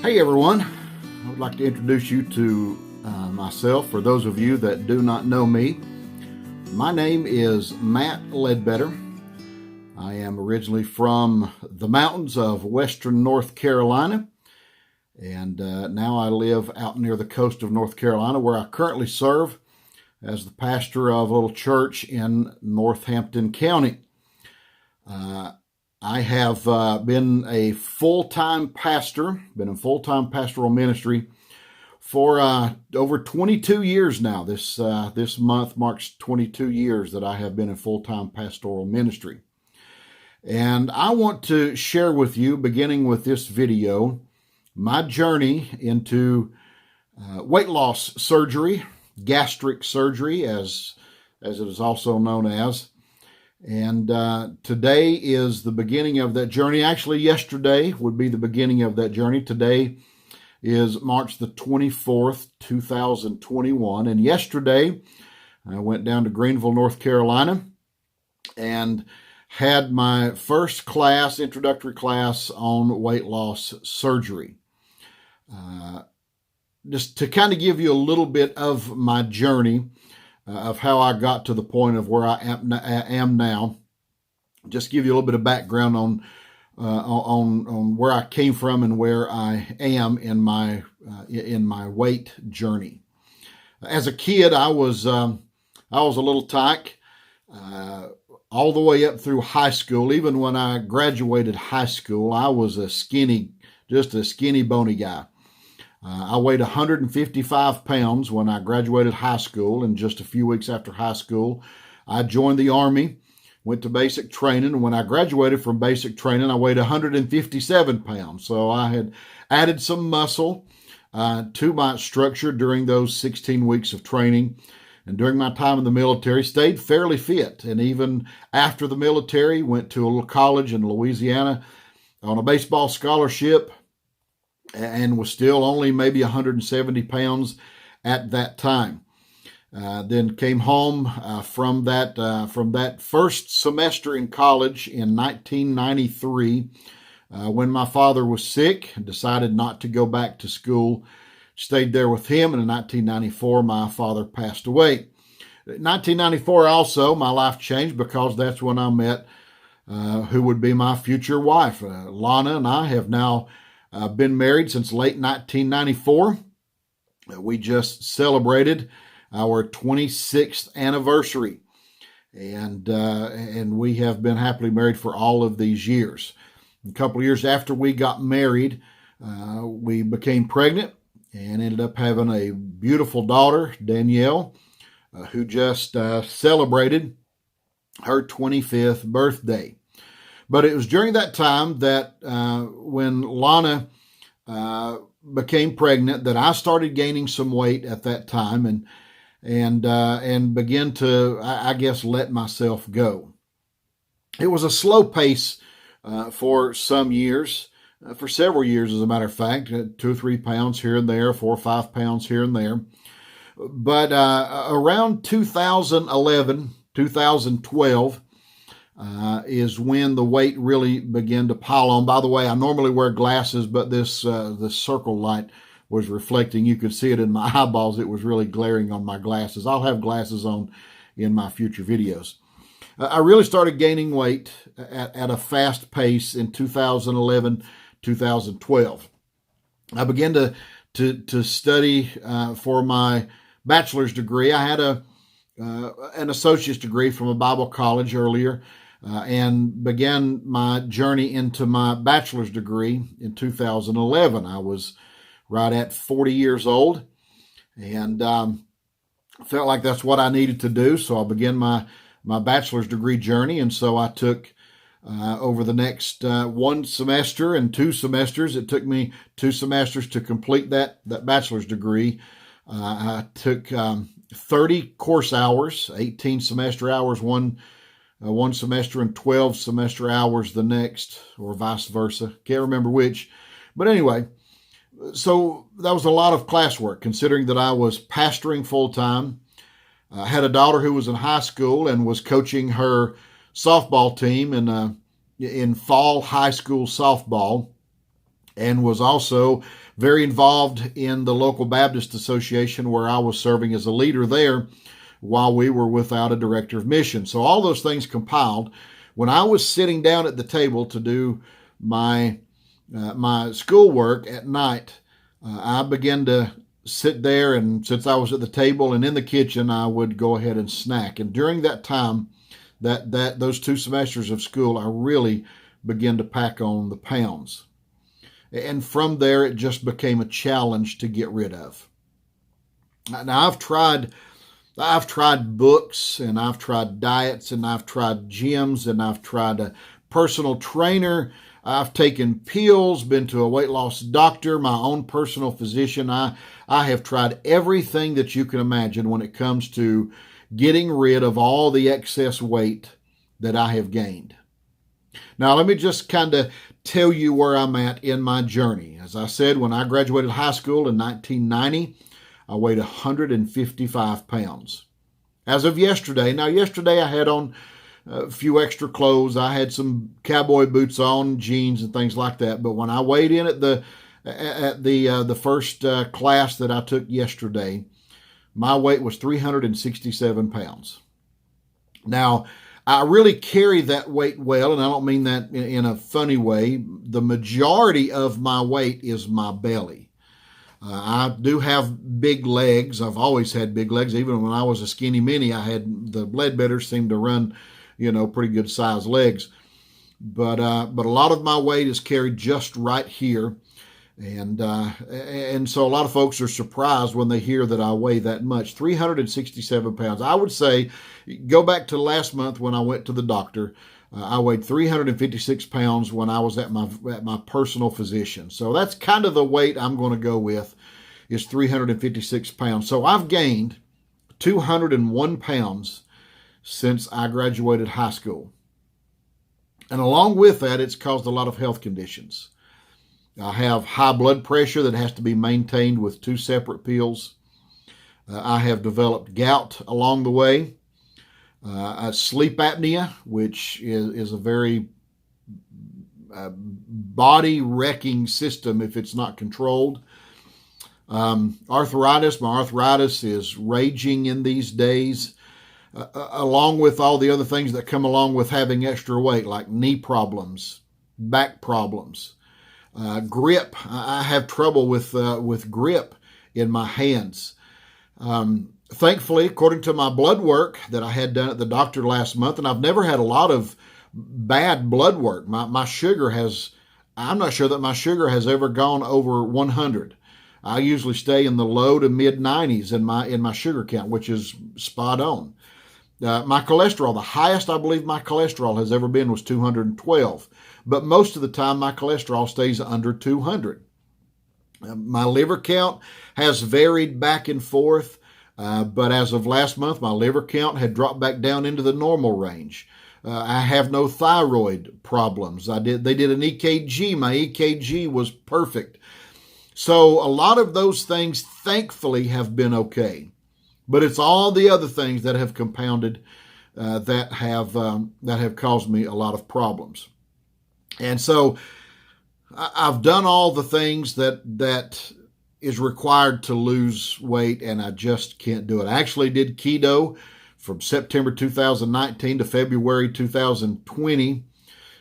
Hey everyone, I would like to introduce you to myself. For those of you that do not know me, my name is Matt Ledbetter. I am originally from the mountains of western North Carolina, and now I live out near the coast of North Carolina, where I currently serve as the pastor of a little church in Northampton County. I have been a full-time pastor, been in full-time pastoral ministry for over 22 years now. This month marks 22 years that I have been in full-time pastoral ministry. And I want to share with you, beginning with this video, my journey into weight loss surgery, gastric surgery, as it is also known as. And today is the beginning of that journey. Actually, yesterday would be the beginning of that journey. Today is March the 24th, 2021. And yesterday, I went down to Greenville, North Carolina, and had my first class, introductory class on weight loss surgery. Just to kind of give you a little bit of my journey, of how I got to the point of where I am now. Just give you a little bit of background on where I came from and where I am in my weight journey. As a kid, I was a little tyke all the way up through high school. Even when I graduated high school, I was just a skinny, bony guy. I weighed 155 pounds when I graduated high school, and just a few weeks after high school, I joined the Army, went to basic training, and when I graduated from basic training, I weighed 157 pounds. So I had added some muscle to my structure during those 16 weeks of training, and during my time in the military, stayed fairly fit. And even after the military, went to a little college in Louisiana on a baseball scholarship, and was still only maybe 170 pounds at that time. Then came home from that first semester in college in 1993 when my father was sick and decided not to go back to school. Stayed there with him, and in 1994 my father passed away. In 1994 also my life changed, because that's when I met who would be my future wife. Lana and I have now been married since late 1994. We just celebrated our 26th anniversary, and we have been happily married for all of these years. A couple of years after we got married, we became pregnant and ended up having a beautiful daughter, Danielle, who just celebrated her 25th birthday. But it was during that time that when Lana became pregnant, that I started gaining some weight at that time, and began to, I guess, let myself go. It was a slow pace for some years, for several years, as a matter of fact, 2 or 3 pounds here and there, 4 or 5 pounds here and there. But around 2011, 2012, is when the weight really began to pile on. By the way, I normally wear glasses, but this circle light was reflecting. You could see it in my eyeballs. It was really glaring on my glasses. I'll have glasses on in my future videos. I really started gaining weight at a fast pace in 2011, 2012. I began to study for my bachelor's degree. I had an associate's degree from a Bible college earlier, and began my journey into my bachelor's degree in 2011. I was right at 40 years old, and felt like that's what I needed to do. So I began my bachelor's degree journey, and so I took over the next 1 semester and 2 semesters. It took me 2 semesters to complete that bachelor's degree. I took 30 course hours, 18 semester hours one semester, and 12 semester hours the next, or vice versa. Can't remember which. But anyway, so that was a lot of classwork, considering that I was pastoring full-time. I had a daughter who was in high school and was coaching her softball team in fall high school softball. and was also very involved in the local Baptist Association where I was serving as a leader there while we were without a director of mission. So all those things compiled, when I was sitting down at the table to do my schoolwork at night, I began to sit there, and since I was at the table and in the kitchen, I would go ahead and snack. And during that time, those 2 semesters of school, I really began to pack on the pounds. And from there, it just became a challenge to get rid of. Now, I've tried books, and I've tried diets, and I've tried gyms, and I've tried a personal trainer. I've taken pills, been to a weight loss doctor, my own personal physician. I have tried everything that you can imagine when it comes to getting rid of all the excess weight that I have gained. Now, let me just kind of tell you where I'm at in my journey. As I said, when I graduated high school in 1990, I weighed 155 pounds. As of yesterday, now yesterday I had on a few extra clothes. I had some cowboy boots on, jeans and things like that. But when I weighed in at the first class that I took yesterday, my weight was 367 pounds. Now, I really carry that weight well, and I don't mean that in a funny way. The majority of my weight is my belly. I do have big legs. I've always had big legs. Even when I was a skinny mini, I had the Ledbetters seemed to run, pretty good size legs. But a lot of my weight is carried just right here. And so a lot of folks are surprised when they hear that I weigh that much, 367 pounds. I would say, go back to last month when I went to the doctor. I weighed 356 pounds when I was at my personal physician. So that's kind of the weight I'm going to go with, is 356 pounds. So I've gained 201 pounds since I graduated high school. And along with that, it's caused a lot of health conditions. I have high blood pressure that has to be maintained with 2 separate pills. I have developed gout along the way. Sleep apnea, which is a very body-wrecking system if it's not controlled. Arthritis. My arthritis is raging in these days, along with all the other things that come along with having extra weight, like knee problems, back problems. Grip. I have trouble with grip in my hands. Thankfully, according to my blood work that I had done at the doctor last month, and I've never had a lot of bad blood work. My sugar I'm not sure that my sugar has ever gone over 100. I usually stay in the low to mid 90s in my sugar count, which is spot on. My cholesterol, the highest I believe my cholesterol has ever been was 212. But most of the time, my cholesterol stays under 200. My liver count has varied back and forth, but as of last month, my liver count had dropped back down into the normal range. I have no thyroid problems. They did an EKG. My EKG was perfect. So a lot of those things, thankfully, have been okay. But it's all the other things that have compounded that have caused me a lot of problems. And so I've done all the things that is required to lose weight, and I just can't do it. I actually did keto from September 2019 to February 2020.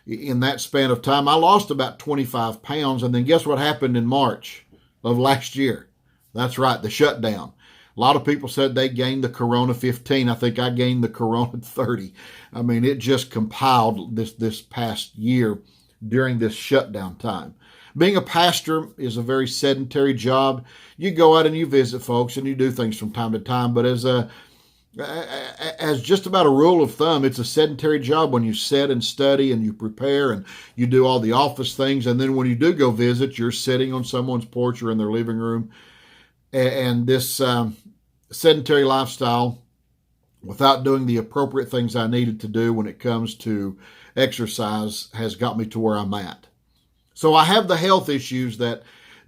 In that span of time, I lost about 25 pounds. And then guess what happened in March of last year? That's right, the shutdown. A lot of people said they gained the Corona 15. I think I gained the Corona 30. I mean, it just compiled this past year during this shutdown time. Being a pastor is a very sedentary job. You go out and you visit folks and you do things from time to time, but as just about a rule of thumb, it's a sedentary job when you sit and study and you prepare and you do all the office things. And then when you do go visit, you're sitting on someone's porch or in their living room. And this sedentary lifestyle, without doing the appropriate things I needed to do when it comes to exercise, has got me to where I'm at. So I have the health issues that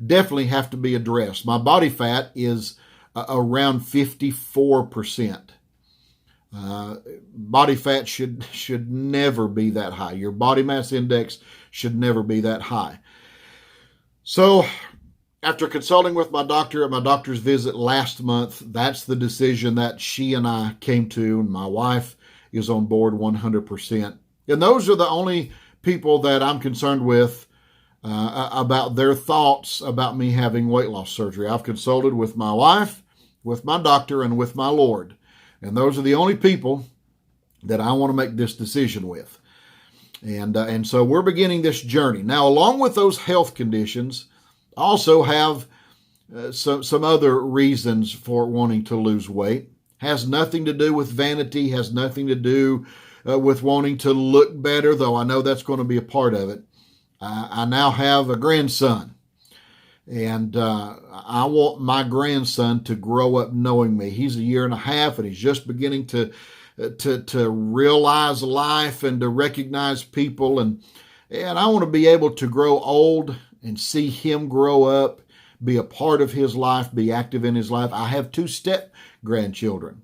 definitely have to be addressed. My body fat is around 54%. Body fat should never be that high. Your body mass index should never be that high. So after consulting with my doctor at my doctor's visit last month, that's the decision that she and I came to, and my wife is on board 100%. And those are the only people that I'm concerned with about their thoughts about me having weight loss surgery. I've consulted with my wife, with my doctor, and with my Lord. And those are the only people that I want to make this decision with. And so we're beginning this journey. Now, along with those health conditions, I also have some other reasons for wanting to lose weight. Has nothing to do with vanity, has nothing to do with wanting to look better, though I know that's going to be a part of it. I now have a grandson, and I want my grandson to grow up knowing me. He's a year and a half, and he's just beginning to realize life and to recognize people, and I want to be able to grow old and see him grow up, be a part of his life, be active in his life. I have 2 step grandchildren,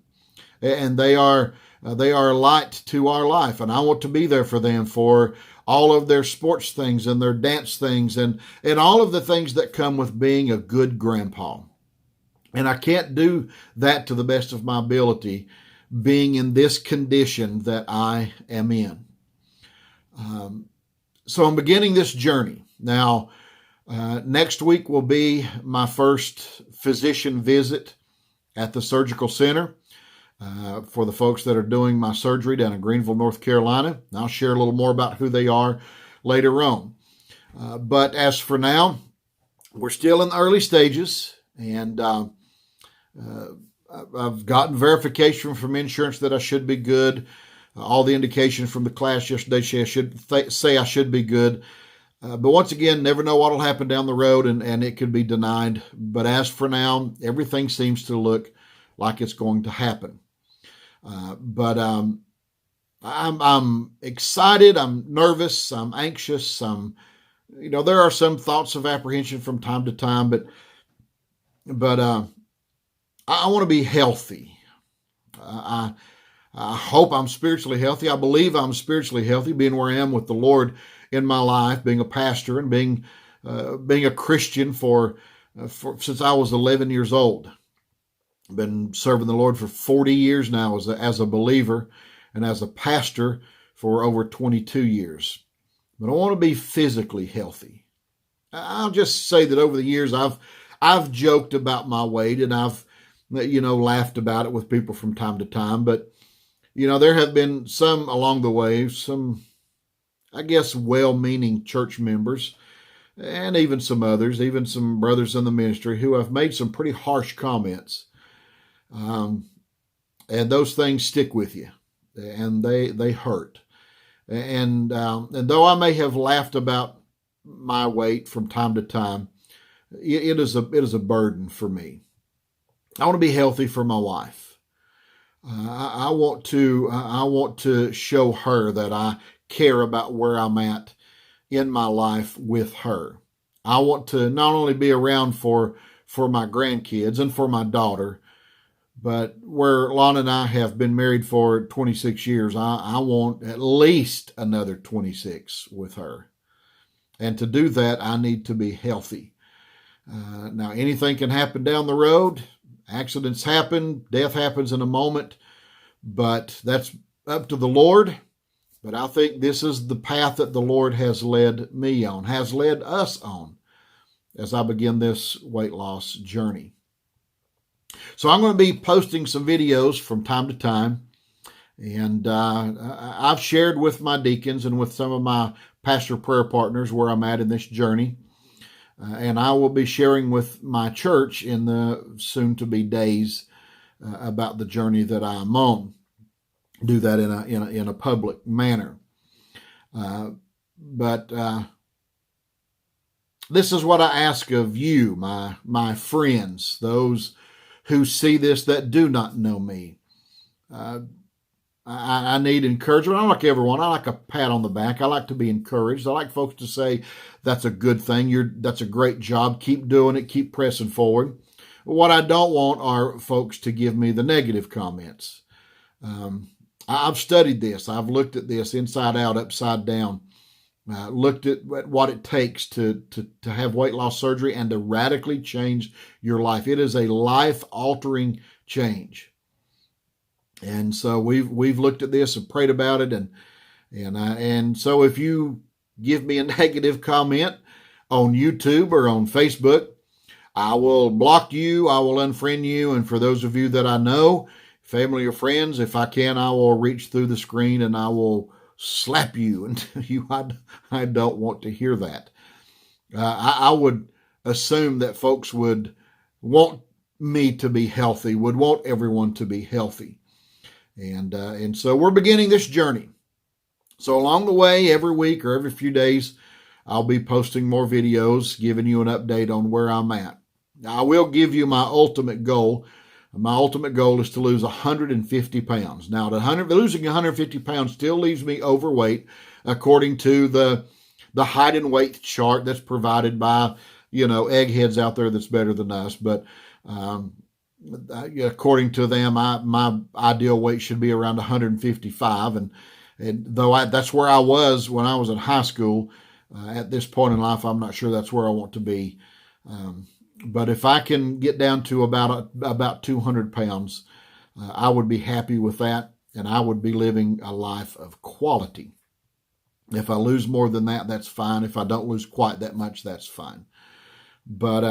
and they are light to our life, and I want to be there for them for all of their sports things and their dance things and all of the things that come with being a good grandpa. And I can't do that to the best of my ability being in this condition that I am in. So I'm beginning this journey. Now, next week will be my first physician visit at the surgical center for the folks that are doing my surgery down in Greenville, North Carolina. I'll share a little more about who they are later on. But as for now, we're still in the early stages, and I've gotten verification from insurance that I should be good. All the indication from the class yesterday say I should be good. But once again, never know what will happen down the road, and it could be denied. But as for now, everything seems to look like it's going to happen. But I'm excited. I'm nervous. I'm anxious. There are some thoughts of apprehension from time to time, but I want to be healthy. I hope I'm spiritually healthy. I believe I'm spiritually healthy, being where I am with the Lord in my life, being a pastor and being a Christian since I was 11 years old. I've been serving the Lord for 40 years now as a believer, and as a pastor for over 22 years. But I want to be physically healthy. I'll just say that over the years I've joked about my weight, and I've laughed about it with people from time to time. But there have been some along the way, some, I guess, well-meaning church members, and even some others, even some brothers in the ministry, who have made some pretty harsh comments. And those things stick with you, and they hurt. And though I may have laughed about my weight from time to time, it is a burden for me. I want to be healthy for my wife. I want to show her that I care about where I'm at in my life with her. I want to not only be around for my grandkids and for my daughter, but where Lana and I have been married for 26 years, I want at least another 26 with her. And to do that, I need to be healthy. Now, anything can happen down the road. Accidents happen. Death happens in a moment. But that's up to the Lord. But I think this is the path that the Lord has led me on, has led us on, as I begin this weight loss journey. So I'm going to be posting some videos from time to time, and I've shared with my deacons and with some of my pastor prayer partners where I'm at in this journey, and I will be sharing with my church in the soon-to-be days about the journey that I'm on. Do that in a public manner, but this is what I ask of you, my friends, those who see this that do not know me. I need encouragement. I like everyone. I like a pat on the back. I like to be encouraged. I like folks to say, that's a good thing. That's a great job. Keep doing it. Keep pressing forward. What I don't want are folks to give me the negative comments. I've studied this. I've looked at this inside out, upside down. looked at what it takes to have weight loss surgery and to radically change your life. It is a life-altering change. And so we've looked at this and prayed about it, and so if you give me a negative comment on YouTube or on Facebook, I will block you, I will unfriend you, and for those of you that I know, family or friends, if I can, I will reach through the screen and I will slap you and tell you I don't want to hear that. I would assume that folks would want me to be healthy, would want everyone to be healthy. And so we're beginning this journey. So along the way, every week or every few days, I'll be posting more videos, giving you an update on where I'm at. Now, I will give you my ultimate goal. My ultimate goal is to lose 150 pounds. Now, losing 150 pounds still leaves me overweight, according to the height and weight chart that's provided by, eggheads out there that's better than us. But according to them, my ideal weight should be around 155. And though that's where I was when I was in high school, at this point in life, I'm not sure that's where I want to be. But if I can get down to about 200 pounds, I would be happy with that, and I would be living a life of quality. If I lose more than that, that's fine. If I don't lose quite that much, that's fine. But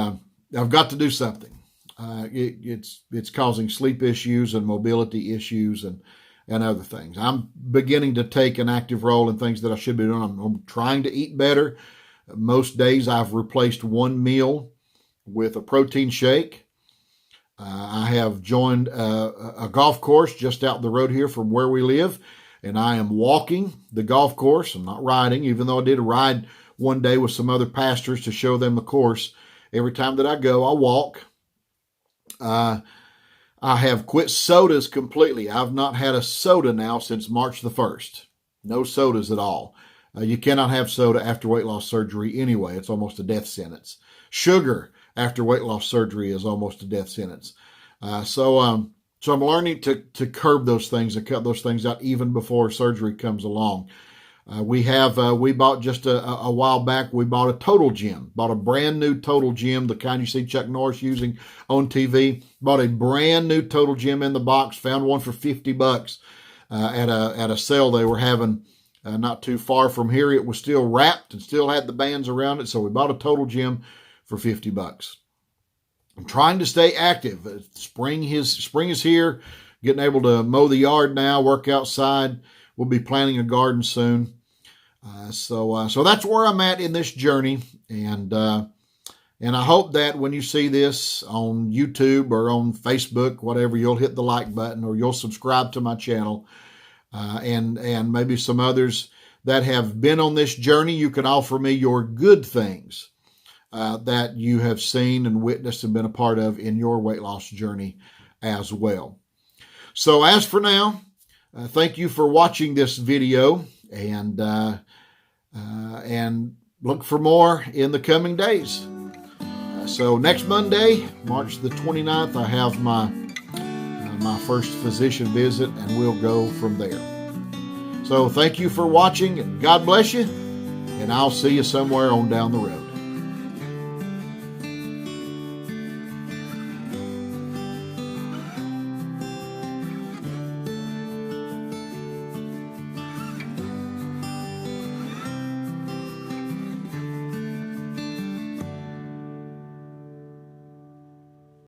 I've got to do something. It's causing sleep issues and mobility issues and other things. I'm beginning to take an active role in things that I should be doing. I'm trying to eat better. Most days I've replaced one meal with a protein shake. I have joined a golf course just out the road here from where we live, and I am walking the golf course. I'm not riding, even though I did a ride one day with some other pastors to show them the course. Every time that I go, I walk. I have quit sodas completely. I've not had a soda now since March the 1st. No sodas at all. You cannot have soda after weight loss surgery anyway. It's almost a death sentence. Sugar after weight loss surgery is almost a death sentence. So I'm learning to curb those things and cut those things out even before surgery comes along. We bought just a while back, we bought a Total Gym, bought a brand new Total Gym, the kind you see Chuck Norris using on TV. Bought a brand new Total Gym in the box, found one for $50 at a sale they were having not too far from here. It was still wrapped and still had the bands around it, so we bought a Total Gym for $50. I'm trying to stay active. Spring is here, getting able to mow the yard now, work outside. We'll be planting a garden soon. So that's where I'm at in this journey. And I hope that when you see this on YouTube or on Facebook, whatever, you'll hit the like button or you'll subscribe to my channel. And maybe some others that have been on this journey, you can offer me your good things that you have seen and witnessed and been a part of in your weight loss journey as well. So as for now, thank you for watching this video, and look for more in the coming days. So next Monday, March the 29th, I have my first physician visit, and we'll go from there. So thank you for watching, and God bless you, and I'll see you somewhere on down the road.